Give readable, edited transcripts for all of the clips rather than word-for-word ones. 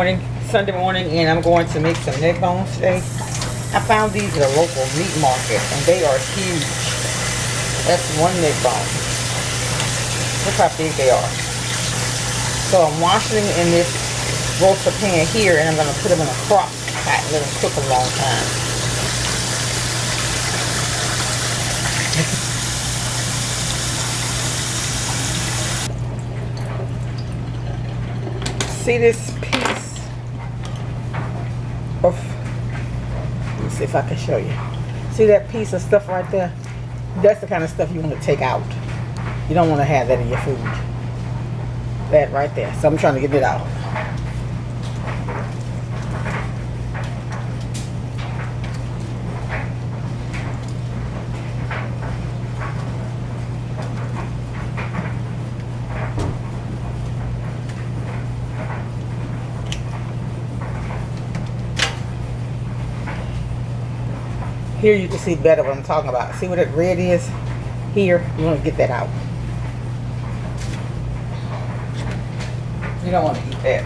morning, Sunday morning, and I'm going to make some neck bones today. I found these at a local meat market, and they are huge. That's one neck bone. Look how big they are. So I'm washing them in this roaster pan here, and I'm going to put them in a crock pot and let them cook a long time. See this piece of, let's see if I can show you. See that piece of stuff right there? That's the kind of stuff you want to take out. You don't want to have that in your food. That right there. So I'm trying to get it out. Here you can see better what I'm talking about. See what that red is? Here, you want to get that out. You don't want to eat that.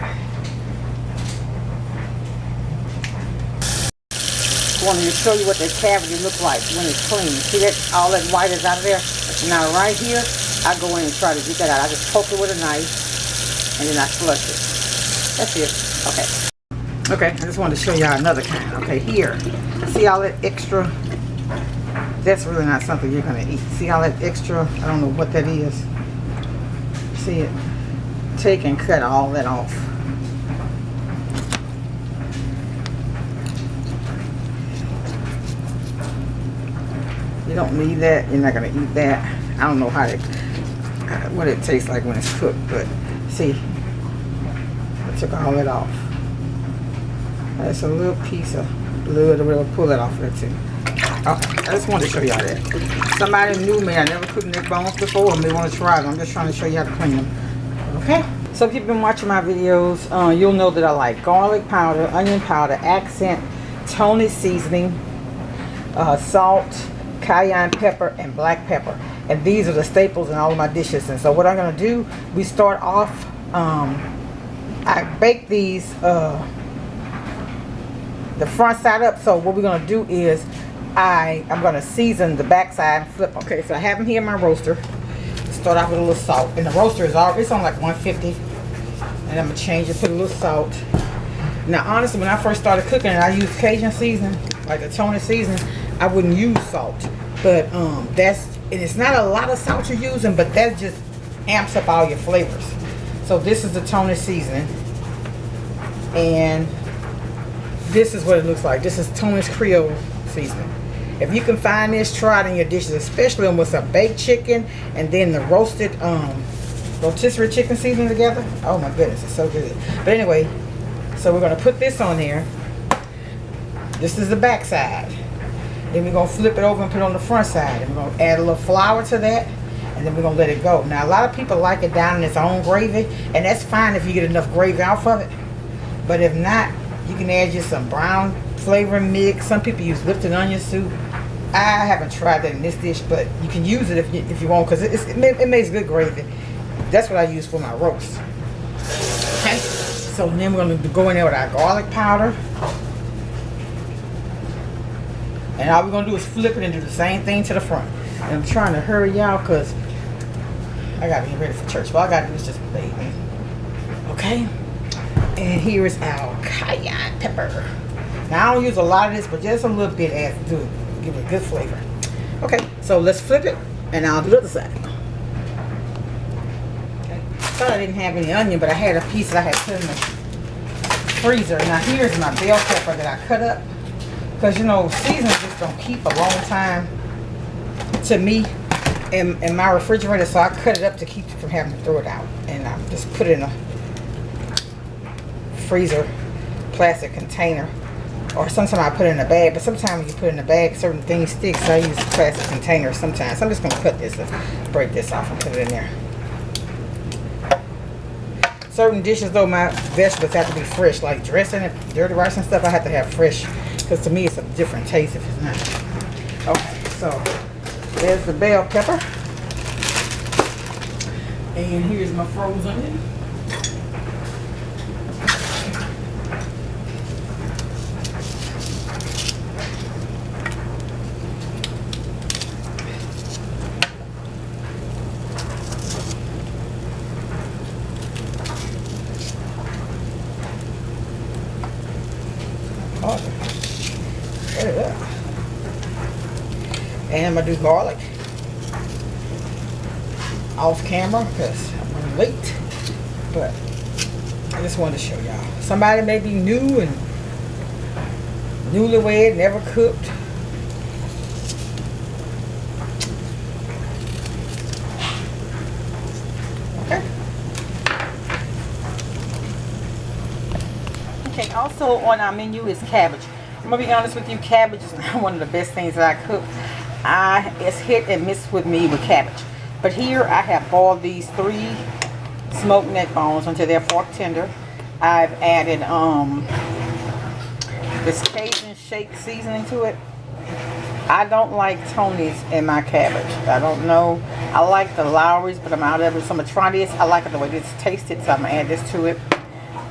I wanted to show you what that cavity looks like when it's clean. See that? All that white is out of there? Now right here, I go in and try to get that out. I just poke it with a knife and then I flush it. That's it. Okay. Okay, I just wanted to show y'all another kind. Okay, here. See all that extra? That's really not something you're going to eat. See all that extra? I don't know what that is. See it? Take and cut all that off. You don't need that. You're not going to eat that. I don't know how it, what it tastes like when it's cooked, but see, I took all that off. That's a little piece of blood. We'll pull that off of there too. Okay, I just wanted to show y'all that. Somebody knew me. I never cooked neck bones before and they want to try them. I'm just trying to show you how to clean them. Okay? So if you've been watching my videos, you'll know that I like garlic powder, onion powder, accent, Tony seasoning, salt, cayenne pepper, and black pepper. And these are the staples in all of my dishes. And so what I'm going to do, we start off, I bake these the front side up. So what we're going to do is I'm going to season the back side and flip. Okay, so I have them here in my roaster. Start off with a little salt. And the roaster is already, it's on like 150. And I'm going to change it, put a little salt. Now honestly, when I first started cooking and I used Cajun seasoning, like the Tony seasoning, I wouldn't use salt. But and it's not a lot of salt you're using, but that just amps up all your flavors. So this is the Tony seasoning. And this is what it looks like. This is Tony's Creole seasoning. If you can find this, try it in your dishes, especially with some baked chicken and then the roasted rotisserie chicken seasoning together. Oh my goodness, it's so good. But anyway, so we're going to put this on there. This is the back side. Then we're going to flip it over and put it on the front side. And we're going to add a little flour to that. And then we're going to let it go. Now a lot of people like it down in its own gravy. And that's fine if you get enough gravy off of it. But if not, you can add just some brown flavoring mix. Some people use Lipton onion soup. I haven't tried that in this dish, but you can use it if you want, because it makes good gravy. That's what I use for my roast. Okay, so then we're going to go in there with our garlic powder. And all we're going to do is flip it and do the same thing to the front. And I'm trying to hurry y'all because I got to get ready for church. All I got to do is just bake me. Okay? And here is our cayenne pepper. Now I don't use a lot of this, but just a little bit adds to it. Give it a good flavor. Okay, so let's flip it and I'll do the other side. Okay. Thought I didn't have any onion, but I had a piece that I had put in the freezer. Now here's my bell pepper that I cut up. Because you know, seasonings just don't keep a long time to me in my refrigerator, so I cut it up to keep it from having to throw it out. And I just put it in a freezer plastic container, or sometimes I put it in a bag, but sometimes when you put it in a bag, certain things stick, so I use plastic containers sometimes. So I'm just going to cut this and break this off and put it in there. Certain dishes though, my vegetables have to be fresh, like dressing and dirty rice and stuff, I have to have fresh, because to me it's a different taste if it's not. Okay, so there's the bell pepper, and here's my frozen onion. And I'm gonna do garlic off camera because I'm running late. But I just wanted to show y'all. Somebody may be new and newlywed, never cooked. Okay. Okay, also on our menu is cabbage. I'm gonna be honest with you, cabbage is not one of the best things that I cook. It's hit and miss with me with cabbage. But here I have boiled these 3 smoked neck bones until they're fork tender. I've added this Cajun shake seasoning to it. I don't like Tony's in my cabbage. I don't know. I like the Lowry's, but I'm out of it. So I'm gonna try this. I like it the way this tasted, so I'm gonna add this to it.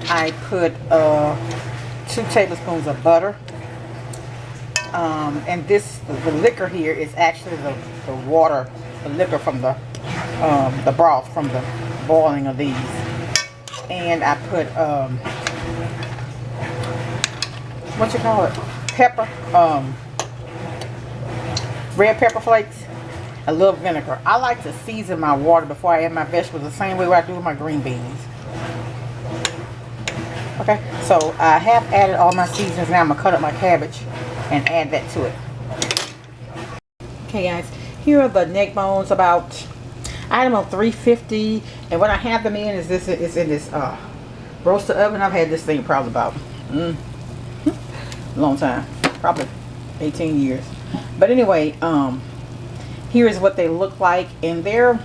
I put 2 tablespoons of butter. And this, the liquor here is actually the water, the liquor from the broth from the boiling of these. And I put what you call it, pepper, red pepper flakes, a little vinegar. I like to season my water before I add my vegetables the same way I do with my green beans. Okay, so I have added all my seasonings. Now I'm gonna cut up my cabbage and add that to it. Okay guys, here are the neck bones. About, I had them on 350, and what I have them in is this. It's in this roaster oven. I've had this thing probably about a long time, probably 18 years. But anyway, here is what they look like, and they're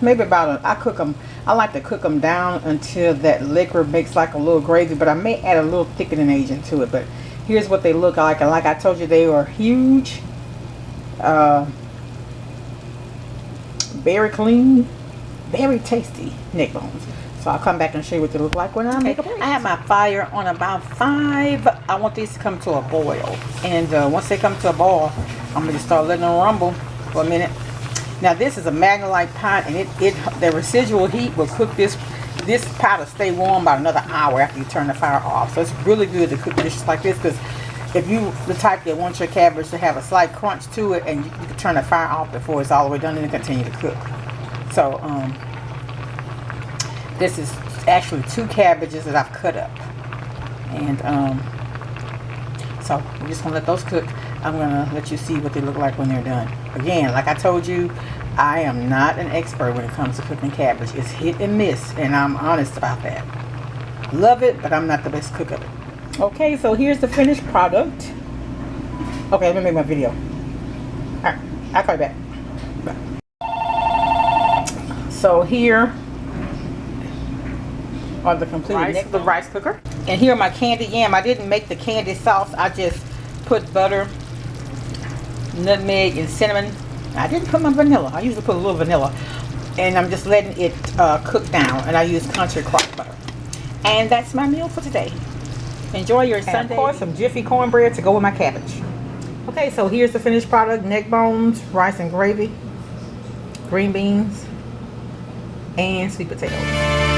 maybe about I cook them. I like to cook them down until that liquor makes like a little gravy, but I may add a little thickening agent to it. But here's what they look like, and like I told you, they are huge, very clean, very tasty neck bones. So I'll come back and show you what they look like when I make a plate. I have my fire on about 5. I want these to come to a boil, and once they come to a boil, I'm gonna just start letting them rumble for a minute. Now this is a Magnolite pot, and the residual heat will cook this pot to stay warm about another hour after you turn the fire off. So it's really good to cook dishes like this, because if you the type that wants your cabbage to have a slight crunch to it, and you can turn the fire off before it's all the way done and continue to cook. So this is actually 2 cabbages that I've cut up, and so we're just gonna let those cook. I'm gonna let you see what they look like when they're done. Again, like I told you, I am not an expert when it comes to cooking cabbage. It's hit and miss, and I'm honest about that. Love it, but I'm not the best cook of it. Okay, so here's the finished product. Okay, let me make my video. Alright, I'll call you back. Bye. So here are the completed the rice cooker. And here are my candied yam. I didn't make the candy sauce. I just put butter, nutmeg, and cinnamon. I didn't put my vanilla. I usually put a little vanilla. And I'm just letting it cook down. And I use country crock butter. And that's my meal for today. Enjoy your Sunday. And of course, some Jiffy cornbread to go with my cabbage. Okay, so here's the finished product. Neck bones, rice and gravy, green beans, and sweet potatoes.